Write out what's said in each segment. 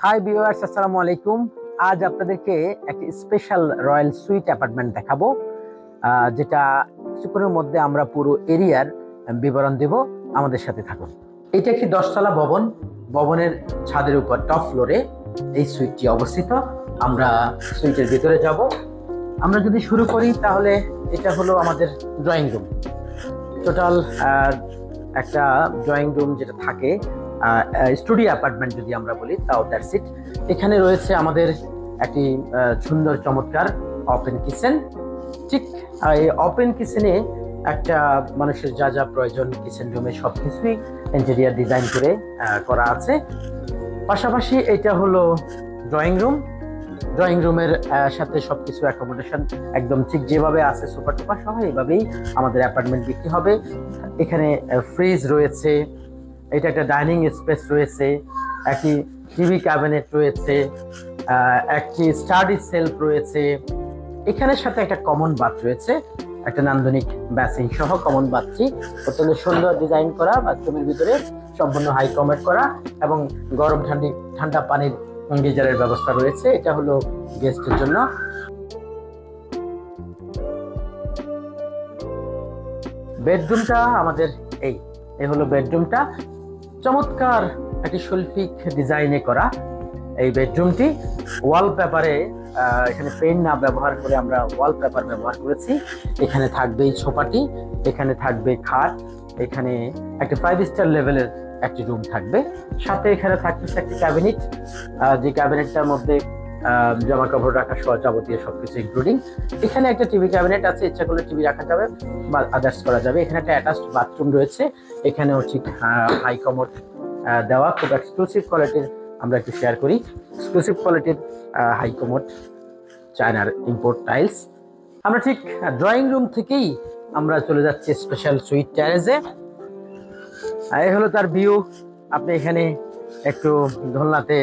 Hi viewers, আসসালামু আলাইকুম। আজ আপনাদেরকে একটি স্পেশাল রয়্যাল সুইট অ্যাপার্টমেন্ট দেখাবো, যেটা কিছুক্ষণের মধ্যে আমরা পুরো এরিয়ার বিবরণ দেব। আমাদের সাথে থাকুন। এটা একটি 10তলা ভবন। ভবনের ছাদের উপর টপ ফ্লোরে এই সুইটটি অবস্থিত। আমরা সুইটের ভিতরে যাব। আমরা যদি শুরু করি তাহলে এটা হলো আমাদের ড্রয়িং রুম। টোটাল একটা ড্রয়িং রুম যেটা থাকে স্টুডিও অ্যাপার্টমেন্ট যদি আমরা বলি, তাও দ্যাটস ইট। এখানে রয়েছে আমাদের একটি সুন্দর চমৎকার ওপেন কিচেন। ঠিক এই ওপেন কিচেনে একটা মানুষের যা যা প্রয়োজন কিচেন রুমে সবকিছুই ইন্টেরিয়ার ডিজাইন করে করা আছে। পাশাপাশি এটা হলো ড্রয়িং রুম। ড্রয়িং রুমের সাথে সবকিছু অ্যাকোমোডেশন একদম ঠিক যেভাবে আছে সোফা টোফা সহ এইভাবেই আমাদের অ্যাপার্টমেন্ট বিক্রি হবে। এখানে ফ্রিজ রয়েছে, এটা একটা ডাইনিং স্পেস রয়েছে, একটি টিভি ক্যাবিনেট রয়েছে, একটি স্টাডি সেলফ রয়েছে। এখানের সাথে একটা কমন বাথ রয়েছে, একটা নান্দনিক বেসিন সহ কমন বাথটি অত্যন্ত সুন্দর ডিজাইন করা। বাথরুমের ভিতরে সম্পূর্ণ হাই কমেট করা এবং গরম ঠান্ডা পানির গিজারের ব্যবস্থা রয়েছে। এটা হলো গেস্টের জন্য। বেডরুমটা আমাদের এই হলো বেডরুমটা। চমৎকার একটি শৈল্পিক ডিজাইনে করা এই বেডরুমটি। ওয়ালপেপারে এখানে পেন না ব্যবহার করে আমরা ওয়ালপেপার ব্যবহার করেছি। এখানে থাকবে এই সোফাটি, এখানে থাকবে খাট, এখানে একটা 5 স্টার লেভেলের একটি রুম থাকবে। সাথে এখানে থাকতেছে একটি ক্যাবিনেট, যে ক্যাবিনেটটার মধ্যে জামা কাপড় রাখা সহ যাবতীয় সবকিছু ইনক্লুডিং। এখানে একটা টিভি ক্যাবিনেট আছে, ইচ্ছা করলে টিভি রাখা যাবে বা আদার্স করা যাবে। এখানে একটা অ্যাটাচড বাথরুম রয়েছে, এখানেও ঠিক হাই কমোড দেওয়া, খুব এক্সক্লুসিভ কোয়ালিটির। আমরা একটু শেয়ার করি এক্সক্লুসিভ কোয়ালিটির হাই কমোড চায়নার ইম্পোর্ট টাইলস। আমরা ঠিক ড্রয়িং রুম থেকেই আমরা চলে যাচ্ছি স্পেশাল সুইট টেরেসে। এই হলো তার ভিউ। আপনি এখানে একটু দোলনাতে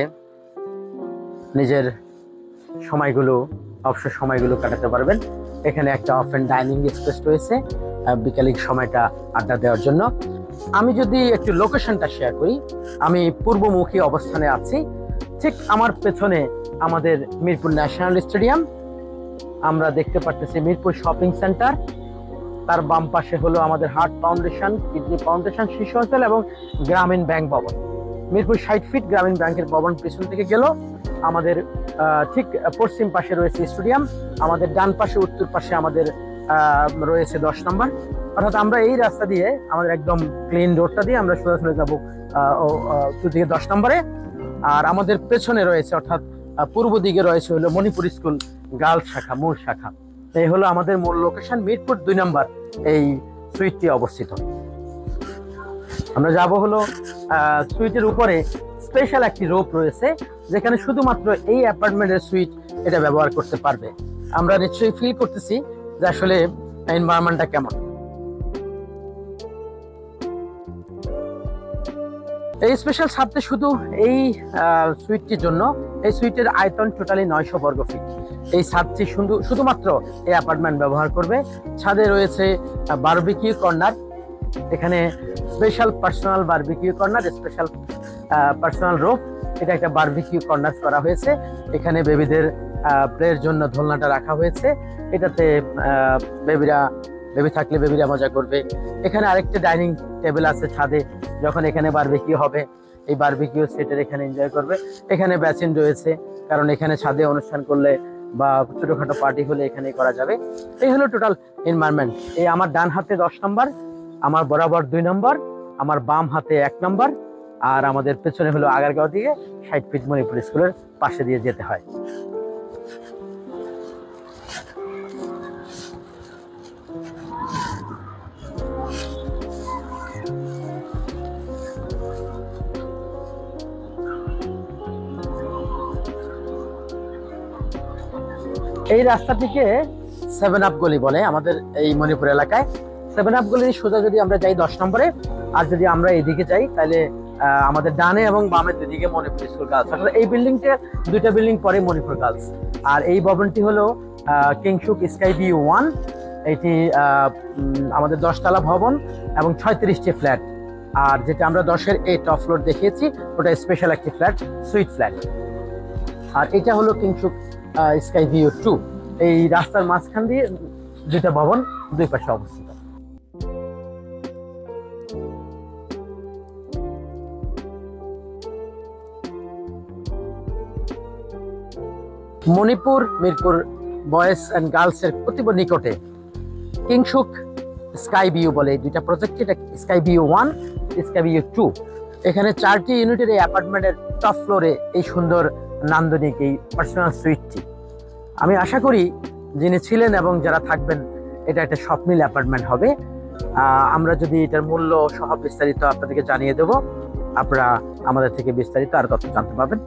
নিজের অবসর সময়গুলো কাটাতে পারবেন। এখানে একটা ওপেন ডাইনিং স্পেস রয়েছে বিকালের সময়টা আড্ডা দেওয়ার জন্য। আমি যদি একটু লোকেশনটা শেয়ার করি, আমি পূর্বমুখী অবস্থানে আছি। ঠিক আমার পেছনে আমাদের মিরপুর ন্যাশনাল স্টেডিয়াম, আমরা দেখতে পাচ্ছি মিরপুর শপিং সেন্টার। তার বাম পাশে হলো আমাদের হার্ট ফাউন্ডেশন, কিডনি ফাউন্ডেশন শিশু অঞ্চল এবং গ্রামীণ ব্যাংক ভবন। মিরপুর 60 ফিট গ্রামীণ ব্যাংকের ভবন পিছন থেকে গেল আমাদের ঠিক পশ্চিম পাশে রয়েছে স্টেডিয়াম। আমাদের ডান পাশে উত্তর পাশে আমাদের রয়েছে 10 নম্বর। অর্থাৎ আমরা এই রাস্তা দিয়ে আমাদের একদম ক্লিন রোডটা দিয়ে আমরা সোজা যাবো দিকে 10 নম্বরে। আর আমাদের পেছনে রয়েছে অর্থাৎ পূর্ব দিকে রয়েছে হলো মণিপুর স্কুল গার্লস শাখা, মূল শাখা। এই হলো আমাদের মূল লোকেশন, মিরপুর 2 নম্বর এই সুইটটি অবস্থিত। আমরা যাব হলো সুইটের উপরে স্পেশাল একটি রোপ রয়েছে, যেখানে শুধুমাত্র এই অ্যাপার্টমেন্টের সুইট এটা ব্যবহার করতে পারবে। আমরা নিশ্চয়ই ফিল করতেছি যে আসলে এনভায়রনমেন্টটা কেমন। এই স্পেশাল ছাদটি শুধু এই সুইটটির জন্য। এই সুইটের আয়তন টোটালি 900 বর্গ ফিট। এই ছাদটি শুধুমাত্র এই অ্যাপার্টমেন্ট ব্যবহার করবে। ছাদে রয়েছে বারবিকিউ কর্নার, এখানে special personal barbecue corner, special personal rope. এটা একটা বারবিকিউ কর্নার করা হয়েছে। এখানে বেবিদের প্লের জন্য দোলনাটা রাখা হয়েছে। এটাতে বেবি থাকলে বেবিরা মজা করবে। এখানে আরেকটা ডাইনিং টেবিল আছে ছাদে, যখন এখানে বারবিকিউ হবে এই বারবিকিউ সেটের এখানে এনজয় করবে। এখানে বেসিন রয়েছে, কারণ এখানে ছাদে অনুষ্ঠান করলে বা ছোটখাটো পার্টি হলে এখানে করা যাবে। এই হলো টোটাল এনভায়রনমেন্ট। এই আমার ডান হাতে 10 নম্বর, আমার বরাবর 2 নম্বর, আমার বাম হাতে 1 নম্বর, আর আমাদের পেছনে হলো আগারগাঁও দিয়ে 60 ফিট মণিপুর স্কুলের পাশে দিয়ে যেতে হয়। এই রাস্তাটিকে 7 আপ গলি বলে আমাদের এই মণিপুর এলাকায়। 7 আপ গলি সোজা যদি আমরা যাই 10 নম্বরে, আর যদি আমরা এইদিকে যাই তাহলে আমাদের ডানে এবং বামে দুদিকে মণিপুর স্কুল গার্লস। অর্থাৎ এই বিল্ডিংটা 2টা বিল্ডিং পরে মণিপুর গার্লস। আর এই ভবনটি হলো কিংশুক স্কাই ভিউ 1। এটি আমাদের 10 তলা ভবন এবং 36টি ফ্ল্যাট। আর যেটা আমরা 10-এর এই টপ ফ্লোর দেখিয়েছি ওটা স্পেশাল একটি ফ্ল্যাট, সুইট ফ্ল্যাট। আর এটা হলো কিংসুক স্কাই ভিউ 2। এই রাস্তার মাঝখান দিয়ে দুইটা ভবন দুই পাশে অবস্থিত। Manipur Mirpur boys and girls এর অতীব নিকটে কিংসুক স্কাই ভিউ বলে দুইটা প্রজেক্ট, এটা স্কাই ভিউ 1, স্কাই ভিউ 2। এখানে 4টি ইউনিটের এই অ্যাপার্টমেন্টের টপ ফ্লোরে এই সুন্দর নান্দনিক এই পার্সোনাল সুইটটি। আমি আশা করি যিনি ছিলেন এবং যারা থাকবেন এটা একটা স্বপ্নিল অ্যাপার্টমেন্ট হবে। আমরা যদি এটার মূল্য সহ বিস্তারিত আপনাদেরকে জানিয়ে দেব, আপনারা আমাদের থেকে বিস্তারিত আর তথ্য জানতে পারবেন।